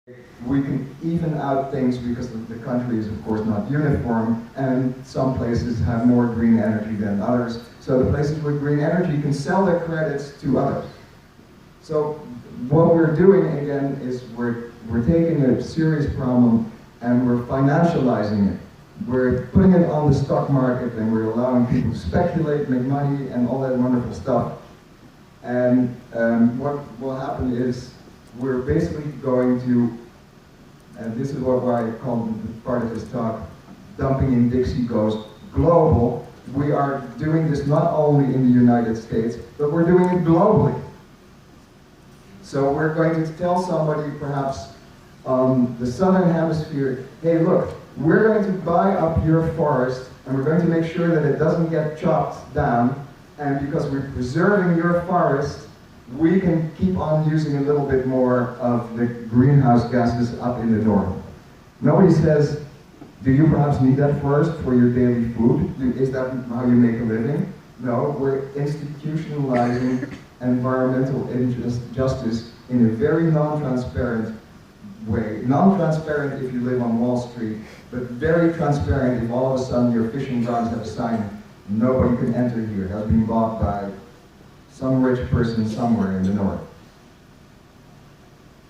We can even out things because the country is of course not uniform, and some places have more green energy than others. So the places with green energy can sell their credits to others. So what we're doing again is we're taking a serious problem and we're financializing it. We're putting it on the stock market and we're allowing people to speculate, make money and all that wonderful stuff. And what will happen is we're basically going to, and this is what I call part of this talk, dumping in Dixie goes global. We are doing this not only in the United States, but we're doing it globally. So we're going to tell somebody perhaps on the southern hemisphere, hey look, we're going to buy up your forest and we're going to make sure that it doesn't get chopped down, and because we're preserving your forest, we can keep on using a little bit more of the greenhouse gases up in the north. Nobody says, do you perhaps need that forest for your daily food? Is that how you make a living? No, we're institutionalizing environmental justice in a very non-transparent way. Non-transparent if you live on Wall Street, but very transparent if all of a sudden your fishing grounds have a sign, nobody can enter here, has been bought by some rich person somewhere in the north.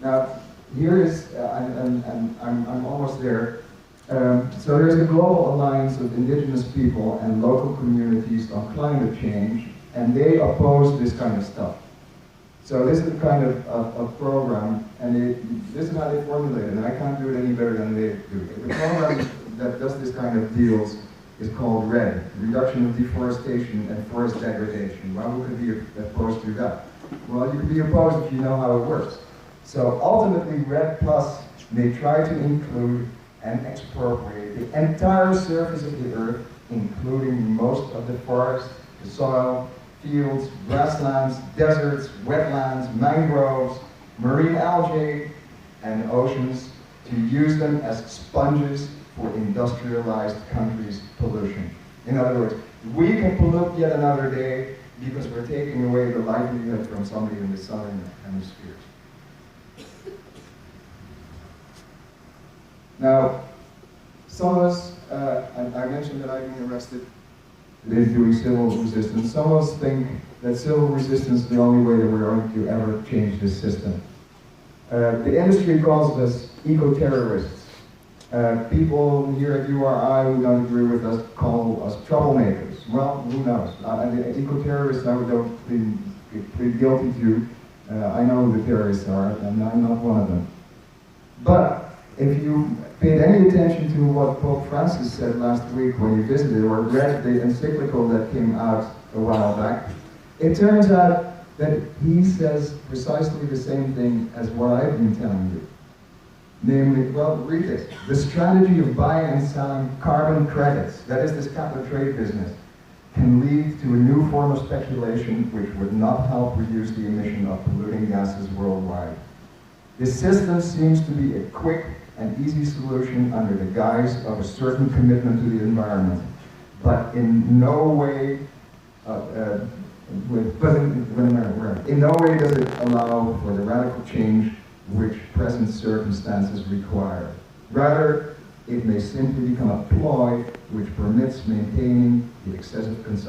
Now, here is, and I'm almost there. So there's a global alliance of indigenous people and local communities on climate change, and they oppose this kind of stuff. So this is the kind of program, and this is how they formulate it, and I can't do it any better than they do it. The program that does this kind of deals is called Rhode, Reduction of Deforestation and Forest Degradation. Well, who could be opposed to that? Well, you could be opposed if you know how it works. So ultimately, Rhode Plus may try to include and expropriate the entire surface of the earth, including most of the forest, the soil, fields, grasslands, deserts, wetlands, mangroves, marine algae, and oceans, to use them as sponges for industrialized countries' pollution. In other words, we can pollute yet another day because we're taking away the livelihood from somebody in the southern hemisphere. Now, some of us, I mentioned that I've been arrested doing civil resistance. Some of us think that civil resistance is the only way that we're going to ever change this system. The industry calls us eco-terrorists. People here at URI who don't agree with us call us troublemakers. Well, who knows? The eco-terrorists I don't plead guilty to. I know who the terrorists are, and I'm not one of them. But if you paid any attention to what Pope Francis said last week when you visited or read the encyclical that came out a while back, it turns out that he says precisely the same thing as what I've been telling you. Namely, well, read it. The strategy of buying and selling carbon credits, that is this cap and trade business, can lead to a new form of speculation which would not help reduce the emission of polluting gases worldwide. This system seems to be a quick and easy solution under the guise of a certain commitment to the environment, but in no way in no way does it allow for the radical change which present circumstances require. Rather, it may simply become a ploy which permits maintaining the excessive consumption